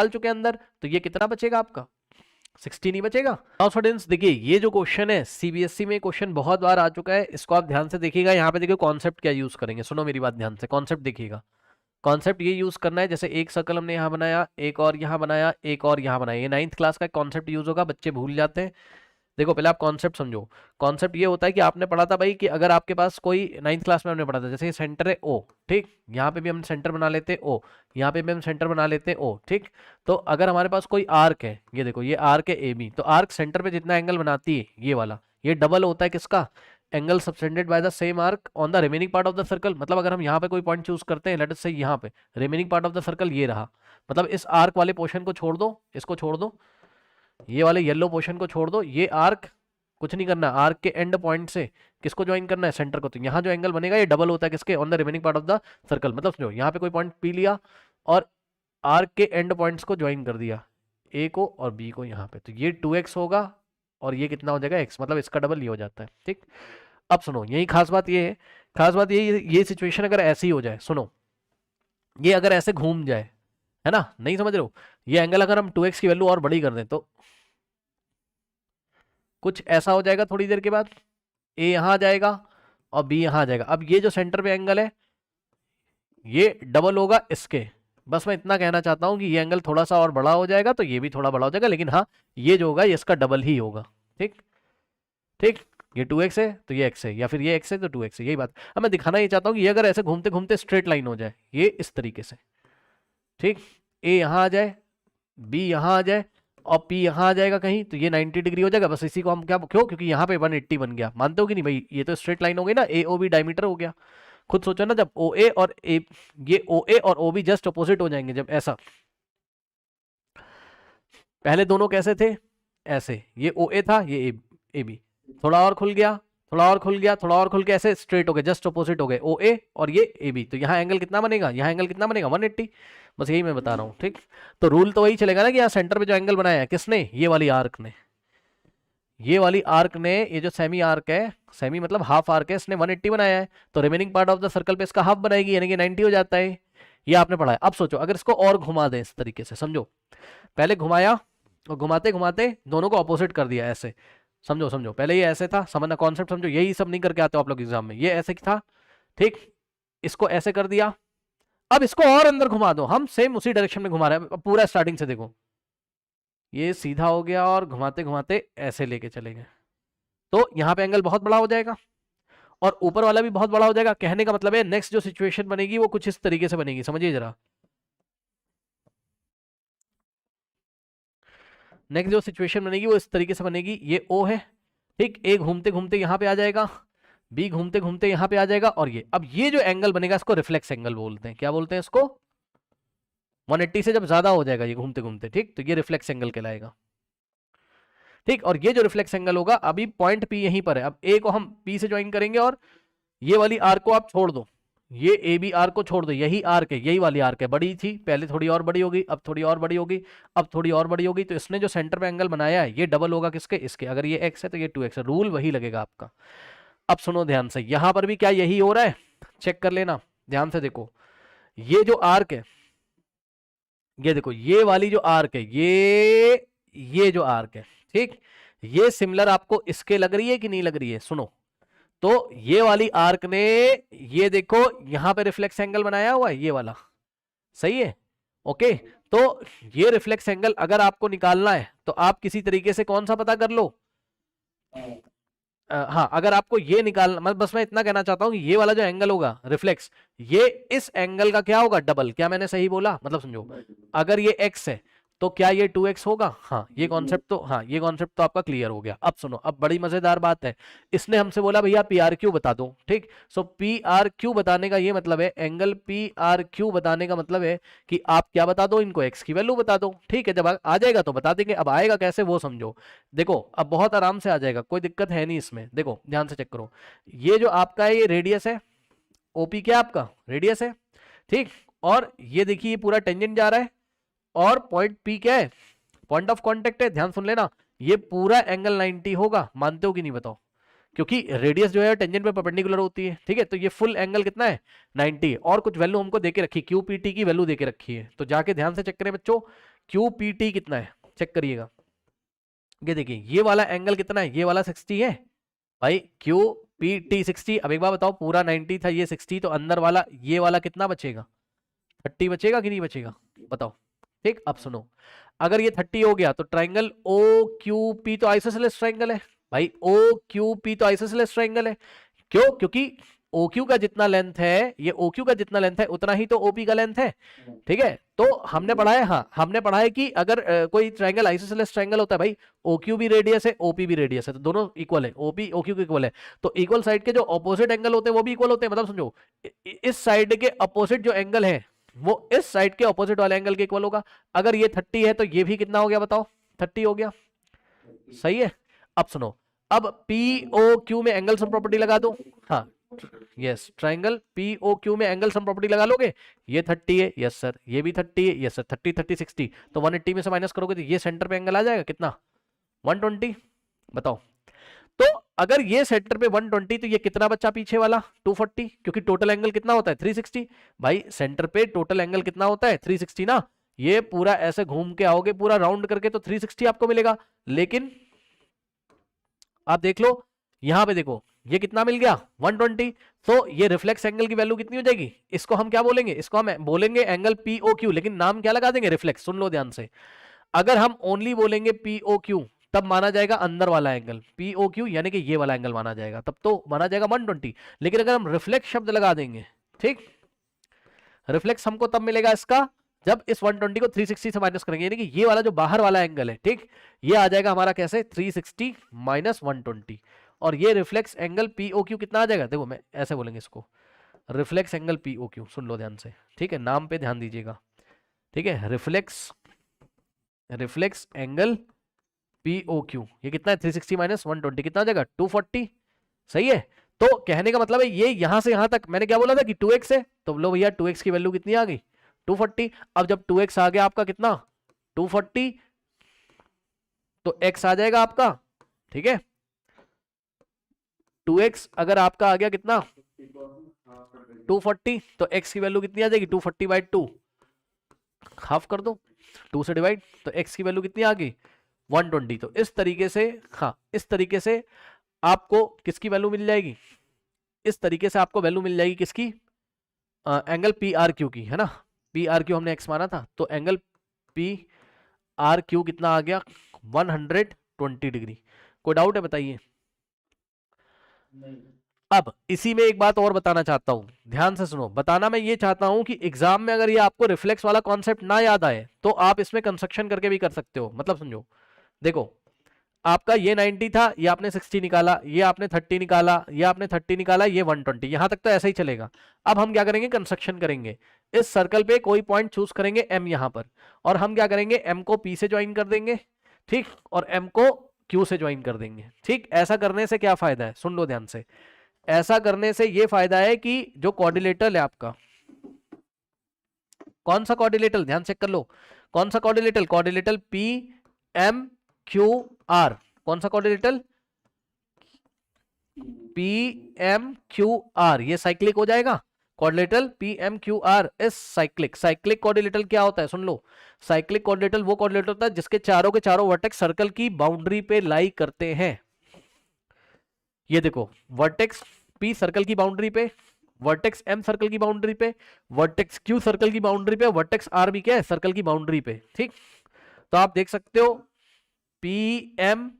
डाल चुके हैं अंदर, तो ये कितना बचेगा आपका 16 ही बचेगा। नाउ स्टूडेंट्स देखिए ये जो क्वेश्चन है सीबीएसई में क्वेश्चन बहुत बार आ चुका है, इसको आप ध्यान से देखिएगा। यहाँ पे देखिए कॉन्सेप्ट क्या यूज करेंगे, सुनो मेरी बात ध्यान से, कॉन्सेप्ट देखिएगा। कॉन्सेप्ट ये यूज करना है, जैसे एक सर्कल हमने यहाँ बनाया, एक और यहाँ बनाया, एक और यहाँ बनाया, ये 9th क्लास का कॉन्सेप्ट यूज होगा, बच्चे भूल जाते हैं। देखो पहले आप कॉन्सेप्ट समझो। कॉन्सेप्ट ये होता है कि आपने पढ़ा था भाई कि अगर आपके पास कोई 9th क्लास में हमने पढ़ा था, जैसे ये सेंटर है ओ, ठीक, यहाँ पे भी हम सेंटर बना लेते ओ, यहाँ पे भी हम सेंटर बना लेते ओ, ठीक। तो अगर हमारे पास कोई आर्क है, ये देखो ये आर्क है ए बी, तो आर्क सेंटर पे जितना एंगल बनाती है ये वाला, ये डबल होता है किसका, angle subtended by the same arc on the remaining part of the circle. मतलब अगर हम यहाँ पे कोई पॉइंट चूज करते हैं, लेट अस से यहाँ पे remaining part of the circle ये रहा, मतलब इस आर्क वाले पोर्शन को छोड़ दो, इसको छोड़ दो, ये वाले येलो पोर्शन को छोड़ दो, ये आर्क कुछ नहीं करना, आर्क के एंड पॉइंट से किसको ज्वाइन करना है, सेंटर को। तो यहाँ जो एंगल बनेगा ये डबल होता है किसके, on the remaining part of the circle. मतलब समझो यहाँ पे कोई पॉइंट पी लिया और आर्क के एंड पॉइंट्स को ज्वाइन कर दिया, ए को और बी को यहाँ पे, तो ये 2x होगा और ये कितना हो जाएगा x, मतलब इसका डबल ये हो जाता है, ठीक। अब सुनो यही खास बात ये है, खास बात ये सिचुएशन अगर ऐसी हो जाए, सुनो ये अगर ऐसे घूम जाए, है ना, नहीं समझ रहे हो, ये एंगल अगर हम 2x की वैल्यू और बड़ी कर दें तो कुछ ऐसा हो जाएगा, थोड़ी देर के बाद ए यहां आ जाएगा और बी यहां आ जाएगा। अब ये जो सेंटर पे एंगल है ये डबल होगा इसके, बस मैं इतना कहना चाहता हूं कि ये एंगल थोड़ा सा और बड़ा हो जाएगा तो ये भी थोड़ा बड़ा हो जाएगा, लेकिन हाँ ये जो होगा ये इसका डबल ही होगा, ठीक ठीक। ये 2x है तो ये x है, या फिर ये x है तो 2x है, यही बात। अब मैं दिखाना ये चाहता हूँ कि ये अगर ऐसे घूमते घूमते स्ट्रेट लाइन हो जाए, ये इस तरीके से, ठीक, ए यहां आ जाए, बी यहां आ जाए और पी यहां आ जाएगा कहीं, तो ये 90 डिग्री हो जाएगा। बस इसी को हम क्या, क्यों, क्योंकि यहाँ पे 180 बन गया, मानते हो कि नहीं भाई, ये तो स्ट्रेट लाइन हो गई ना, ए ओ बी डायमीटर हो गया। खुद सोचो ना, जब ओ ए और ए, ये ओ ए और ओ बी जस्ट अपोजिट हो जाएंगे, जब ऐसा, पहले दोनों कैसे थे, ऐसे, ये ओ ए था, ये ए बी, थोड़ा और खुल गया, थोड़ा और खुल गया, थोड़ा और खुल के ऐसे स्ट्रेट हो गए, जस्ट अपोजिट हो गए ओ ए और ये ए बी, तो यहाँ एंगल कितना बनेगा, यहाँ एंगल कितना बनेगा 180। बस यही मैं बता रहा हूँ, ठीक। तो रूल तो वही चलेगा ना कि यहाँ सेंटर पे जो एंगल बनाया है किसने, ये वाली आर्क ने, ये वाली आर्क ने, ये जो सेमी आर्क है, सेमी मतलब हाफ आर्क है, इसने 180 बनाया है, तो remaining part of the circle पे इसका हाफ बनाएगी, यानी कि 90 हो जाता है। ये आपने पढ़ा है। अब सोचो अगर इसको और घुमा दें इस तरीके से, समझो पहले घुमाया और घुमाते घुमाते दोनों को अपोजिट कर दिया ऐसे, समझो समझो, पहले ये ऐसे था, समझना कॉन्सेप्ट समझो, यही सब नहीं करके आते हो आप लोग एग्जाम में, ये ऐसे था, ठीक, इसको ऐसे कर दिया, अब इसको और अंदर घुमा दो, हम सेम उसी डायरेक्शन में घुमा रहे हैं, पूरा स्टार्टिंग से देखो, ये सीधा हो गया और घुमाते घुमाते ऐसे लेके चले गए, तो यहाँ पे एंगल बहुत बड़ा हो जाएगा और ऊपर वाला भी बहुत बड़ा हो जाएगा। कहने का मतलब है नेक्स्ट जो सिचुएशन बनेगी वो कुछ इस तरीके से बनेगी, समझिए जरा, नेक्स्ट जो सिचुएशन बनेगी वो इस तरीके से बनेगी, ये ओ है, ठीक, ए घूमते घूमते यहाँ पे आ जाएगा, बी घूमते घूमते यहाँ पे आ जाएगा, और ये, अब ये जो एंगल बनेगा इसको रिफ्लेक्स एंगल बोलते हैं, क्या बोलते हैं इसको, 180 से जब ज्यादा हो जाएगा ये घूमते घूमते, ठीक, तो ये रिफ्लेक्स एंगल कहलाएगा, ठीक। और ये जो रिफ्लेक्स एंगल होगा, अभी पॉइंट पी यहीं पर है, अब ए को हम पी से ज्वाइन करेंगे और ये वाली आर्क को आप छोड़ दो, ये ए बी आर्क को छोड़ दो, यही आर्क है, यही वाली आर्क है, बड़ी थी पहले, थोड़ी और बड़ी होगी, अब थोड़ी और बड़ी होगी, अब थोड़ी और बड़ी होगी, तो इसने जो सेंटर पे एंगल बनाया है ये डबल होगा किसके, इसके। अगर ये एक्स है तो ये 2x है, रूल वही लगेगा आपका। अब सुनो ध्यान से, यहां पर भी क्या यही हो रहा है, चेक कर लेना ध्यान से, देखो ये जो आर्क है, ये देखो ये वाली जो आर्क है, ये जो आर्क है, ठीक, ये सिमिलर आपको इसके लग रही है कि नहीं लग रही है, सुनो, तो ये वाली आर्क ने, ये देखो यहां पे रिफ्लेक्स एंगल बनाया हुआ है ये वाला, सही है, ओके। तो ये रिफ्लेक्स एंगल अगर आपको निकालना है तो आप किसी तरीके से कौन सा पता कर लो, हाँ, अगर आपको ये निकालना, मतलब बस मैं इतना कहना चाहता हूं कि ये वाला जो एंगल होगा रिफ्लेक्स, ये इस एंगल का क्या होगा, डबल। क्या मैंने सही बोला, मतलब समझो अगर ये x है तो क्या ये 2x होगा, हाँ ये कॉन्सेप्ट तो, हाँ ये कॉन्सेप्ट तो आपका क्लियर हो गया। अब सुनो, अब बड़ी मजेदार बात है, इसने हमसे बोला भैया पी आर क्यू बता दो, ठीक। सो पी आर क्यू बताने का ये मतलब है, एंगल पी आर क्यू बताने का मतलब है कि आप क्या बता दो, इनको x की वैल्यू बता दो, ठीक है। जब आ जाएगा तो बता देंगे, अब आएगा कैसे वो समझो, देखो अब बहुत आराम से आ जाएगा, कोई दिक्कत है नहीं इसमें। देखो ध्यान से चेक करो, ये जो आपका है ये रेडियस है, ओपी क्या आपका रेडियस है, ठीक, और ये देखिए पूरा टेंजेंट जा रहा है, और पॉइंट पी क्या है, पॉइंट ऑफ कांटेक्ट है, ध्यान सुन लेना, ये पूरा एंगल 90 होगा, मानते हो कि नहीं बताओ, क्योंकि रेडियस जो है टेंजेंट पे परपेंडिकुलर होती है, ठीक है। तो ये फुल एंगल कितना है 90 और कुछ वैल्यू हमको देके रखी, क्यूपीटी की वैल्यू देके रखी है, तो जाके ध्यान से चेक करें बच्चों, क्यूपीटी कितना है चेक करिएगा। ये देखिए ये वाला एंगल कितना है, ये वाला 60 है भाई, क्यूपीटी 60। अब एक बार बताओ पूरा 90 था, ये 60, तो अंदर वाला ये वाला कितना बचेगा, 30 बचेगा कि नहीं बचेगा बताओ। ठीक, अब सुनो, अगर ये 30 हो गया तो ट्राइंगल ओ क्यू पी तो आइसोसेलेस ट्राइंगल है भाई, ओ क्यू पी तो आइसोसेलेस ट्राइंगल है। क्यों? क्योंकि OQ का जितना लेंथ है, ये OQ का जितना लेंथ है उतना ही तो OP का लेंथ है, ठीक है। तो हमने पढ़ा है, हाँ हमने पढ़ा है कि अगर कोई ट्राइंगल आइसोसेलेस ट्राइंगल होता है भाई, OQ भी रेडियस है OP भी रेडियस है, तो दोनों इक्वल है, OP OQ के इक्वल है। तो इक्वल साइड के जो ऑपोजिट एंगल होते हैं वो भी इक्वल होते हैं, मतलब समझो इस साइड के अपोजिट जो एंगल है वो इस साइड के ऑपोजिट वाले एंगल के इक्वल होगा। अगर ये 30 है तो ये भी कितना हो गया बताओ, 30 हो गया, सही है। अब सुनो, अब POQ में एंगल सम प्रॉपर्टी लगा दो, हाँ यस, ट्राइंगल POQ में एंगल सम प्रॉपर्टी लगा लोगे, ये 30 है यस सर, ये भी 30 है यस सर, 30 30 60, तो 180 में से माइनस करोगे तो ये सेंटर पे एंगल आ जाएगा कितना 120, बताओ। तो अगर ये सेंटर पे 120 तो ये कितना बच्चा पीछे वाला 240, क्योंकि टोटल एंगल कितना होता है 360 भाई, सेंटर पे टोटल एंगल कितना होता है 360 ना, ये पूरा ऐसे घूम के आओगे पूरा राउंड करके तो 360 आपको मिलेगा। लेकिन आप देख लो यहां पे देखो ये कितना मिल गया 120, तो ये रिफ्लेक्स एंगल की वैल्यू कितनी हो जाएगी, इसको हम क्या बोलेंगे, इसको हम बोलेंगे एंगल POQ, लेकिन नाम क्या लगा देंगे रिफ्लेक्स, सुन लो ध्यान से। अगर हम ओनली बोलेंगे POQ तब माना जाएगा अंदर वाला एंगल POQ, यानी कि ये वाला एंगल माना जाएगा, तब तो माना जाएगा 120। लेकिन अगर हम रिफ्लेक्स शब्द लगा देंगे, ठीक, रिफ्लेक्स हमको तब मिलेगा इसका जब इस 120 को 360 से माइनस करेंगे, यानी कि ये वाला जो बाहर वाला एंगल है, ठीक, ये आ जाएगा हमारा कैसे 360 माइनस 120, और ये रिफ्लेक्स एंगल POQ कितना आ जाएगा, देखो मैं ऐसे बोलेंगे इसको, रिफ्लेक्स एंगल POQ, सुन लो ध्यान से, ठीक है, नाम पे ध्यान दीजिएगा, ठीक है, रिफ्लेक्स एंगल POQ ये कितना है 360 माइनस 120 कितना आ जाएगा 240, सही है। तो कहने का मतलब है ये यहां से यहां तक मैंने क्या बोला था कि 2x है, तो लो भैया 2x की वैल्यू कितनी आ गई 240। अब जब 2x आ गया आपका कितना 240, तो x आ जाएगा आपका, ठीक है, 2x अगर आपका आ गया कितना 240, तो x की वैल्यू कितनी आ जाएगी 240/2, हाफ कर दो 2 से डिवाइड, तो x की वैल्यू कितनी आ गई 120। तो इस तरीके से, हाँ इस तरीके से आपको किसकी वैल्यू मिल जाएगी, इस तरीके से आपको वैल्यू मिल जाएगी किसकी, एंगल PRQ की, है ना, PRQ हमने x माना था, तो एंगल PRQ कितना आ गया 120 डिग्री। कोई डाउट है बताइए। अब इसी में एक बात और बताना चाहता हूं, ध्यान से सुनो, बताना मैं ये चाहता हूं कि एग्जाम में अगर ये आपको रिफ्लेक्स वाला कॉन्सेप्ट ना याद आए तो आप इसमें कंस्ट्रक्शन करके भी कर सकते हो। मतलब समझो, देखो आपका ये 90 था, ये आपने 60 निकाला, ये आपने 30 निकाला, ये आपने 30 निकाला, ये 120, यहां तक तो ऐसा ही चलेगा। अब हम क्या करेंगे, कंस्ट्रक्शन करेंगे, इस सर्कल पे कोई पॉइंट चूज करेंगे M यहां पर, और हम क्या करेंगे M को P से ज्वाइन कर देंगे, ठीक, और M को Q से ज्वाइन कर देंगे, ठीक। ऐसा करने से क्या फायदा है, सुन लो ध्यान से, ऐसा करने से ये फायदा है कि जो कोऑर्डिनेटर है आपका, कौन सा कोऑर्डिनेटर, ध्यान चेक कर लो, कौन सा कोऑर्डिनेटर, कोऑर्डिनेटर PMQR, कौन सा कोऑर्डिनेटर PMQR, ये साइक्लिक हो जाएगा, कोऑर्डिनेटर PMQR इस साइक्लिक। साइक्लिक कोऑर्डिनेटर क्या होता है सुन लो, साइक्लिक कोऑर्डिनेटर वो कोऑर्डिनेटर होता है जिसके चारों के चारों वर्टेक्स सर्कल की बाउंड्री पे लाई करते हैं। ये देखो वर्टेक्स P सर्कल की बाउंड्री पे, वर्टेक्स M सर्कल की बाउंड्री पे, वर्टेक्स Q सर्कल की बाउंड्री पे, वर्टेक्स R भी क्या है सर्कल की बाउंड्री पे, ठीक। तो आप देख सकते हो PMQR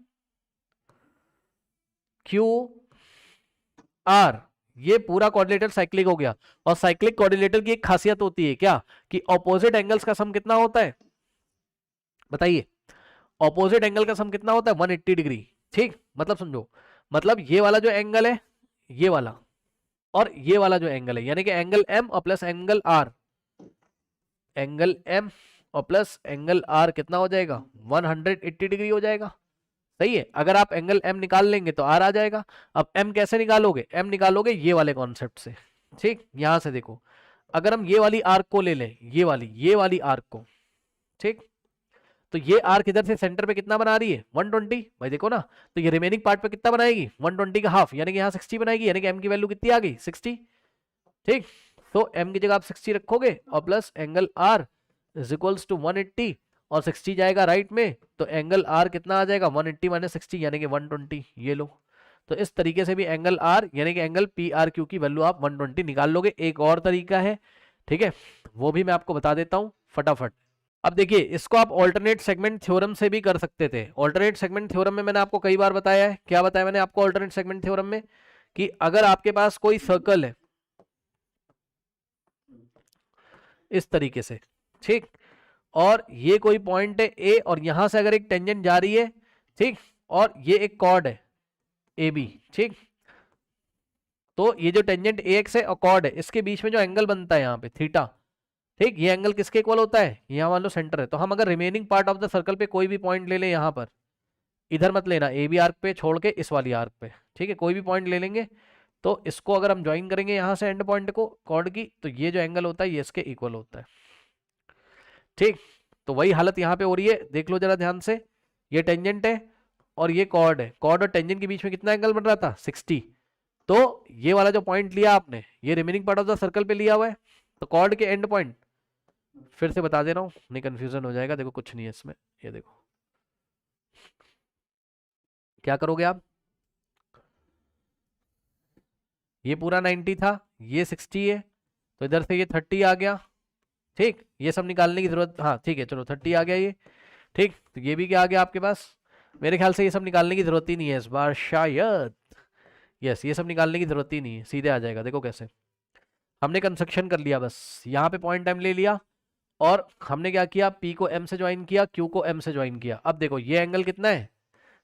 ये पूरा कोऑर्डिनेटर साइक्लिक हो गया। और साइक्लिक कोऑर्डिनेटर की एक खासियत होती है क्या, कि ऑपोजिट एंगल्स का सम कितना होता है बताइए, ऑपोजिट एंगल का सम कितना होता है 180 डिग्री, ठीक। मतलब समझो, मतलब ये वाला जो एंगल है, ये वाला और ये वाला जो एंगल है, यानी कि एंगल M और plus angle R, angle M और प्लस एंगल R कितना हो जाएगा 180 डिग्री हो जाएगा, सही है। अगर आप एंगल M निकाल लेंगे तो R आ जाएगा। अब M कैसे निकालोगे, M निकालोगे ये वाले कॉन्सेप्ट से, ठीक। यहां से देखो, अगर हम ये वाली आर्क को ले लें, ये वाली आर्क को, ठीक, तो ये आर्क इधर से सेंटर पे कितना बना रही है 120 भाई देखो ना, तो ये रिमेनिंग पार्ट पे कितना बनाएगी 120 का हाफ, यानी कि यहाँ 60 बनाएगी, यानी कि एम की वैल्यू कितनी आ गई 60। ठीक, तो एम की जगह आप 60 रखोगे और plus angle R is equals to 180 और 60 जाएगा राइट में, तो एंगल आर कितना आ जाएगा 180 माइनस 60 यानी कि 120। ये लो, तो इस तरीके से भी एंगल आर यानी कि एंगल पी आर क्यू की वैल्यू आप 120 निकाल लोगे। एक और तरीका है, ठीक है, वो भी मैं आपको बता देता हूं फटाफट। अब देखिए इसको आप ऑल्टरनेट सेगमेंट थ्योरम से भी कर सकते थे। ऑल्टरनेट सेगमेंट थ्योरम में मैंने आपको कई बार बताया है, क्या बताया मैंने आपको ऑल्टरनेट सेगमेंट थ्योरम में, कि अगर आपके पास कोई सर्कल है इस तरीके से, ठीक, और ये कोई पॉइंट है ए और यहां से अगर एक टेंजेंट जा रही है, ठीक, और ये एक कॉर्ड है ए बी, ठीक, तो ये जो टेंजेंट ए एक्स है और कॉर्ड है, इसके बीच में जो एंगल बनता है यहाँ पे थीटा, ठीक, ये एंगल किसके इक्वल होता है, यहाँ मान लो सेंटर है, तो हम अगर remaining part of the circle पे कोई भी पॉइंट ले लें, यहाँ पर इधर मत लेना, ए बी आर्क पे छोड़ के इस वाली आर्क पे, ठीक है, कोई भी पॉइंट ले लेंगे, तो इसको अगर हम ज्वाइन करेंगे यहाँ से एंड पॉइंट को कॉर्ड की, तो ये जो एंगल होता है ये इसके इक्वल होता है। ठीक, तो वही हालत यहाँ पे हो रही है, देख लो जरा ध्यान से, ये टेंजेंट है और ये कॉर्ड है, कॉर्ड और टेंजेंट के बीच में कितना एंगल बन रहा था 60, तो ये वाला जो पॉइंट लिया आपने ये remaining part of the circle पे लिया हुआ है, तो कॉर्ड के एंड पॉइंट, फिर से बता दे रहा हूँ नहीं कंफ्यूजन हो जाएगा, देखो कुछ नहीं है इसमें, ये देखो क्या करोगे आप, ये पूरा 90 था, ये 60 है, तो इधर से ये 30 आ गया, ठीक, ये सब निकालने की जरूरत, हाँ ठीक है चलो 30 आ गया ये, ठीक, तो ये भी क्या आ गया आपके पास, मेरे ख्याल से ये सब निकालने की जरूरत ही नहीं है इस बार शायद, यस ये सब निकालने की जरूरत ही नहीं है, सीधे आ जाएगा। देखो कैसे, हमने कंस्ट्रक्शन कर लिया, बस यहाँ पे पॉइंट एम ले लिया और हमने क्या किया, पी को एम से ज्वाइन किया, क्यू को एम से ज्वाइन किया। अब देखो ये एंगल कितना है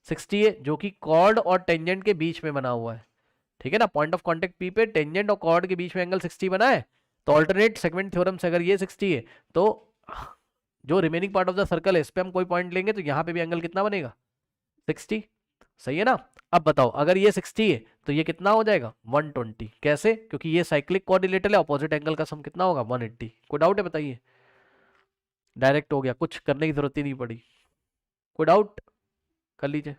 60 है, जो कि कॉर्ड और टेंजेंट के बीच में बना हुआ है, ठीक है ना, पॉइंट ऑफ कांटेक्ट पी पे टेंजेंट और कॉर्ड के बीच में एंगल 60 बना है, तो अल्टरनेट सेगमेंट थ्योरम से अगर ये 60 है, तो जो remaining part of the circle है इस पे हम कोई पॉइंट लेंगे, तो यहाँ पे भी एंगल कितना बनेगा 60, सही है ना। अब बताओ अगर ये 60 है तो ये कितना हो जाएगा 120, कैसे, क्योंकि ये साइक्लिक कोऑर्डिनेटर है, अपोजिट एंगल का सम कितना होगा 180। कोई डाउट है बताइए, डायरेक्ट हो गया, कुछ करने की जरूरत ही नहीं पड़ी, कोई डाउट कर लीजिए।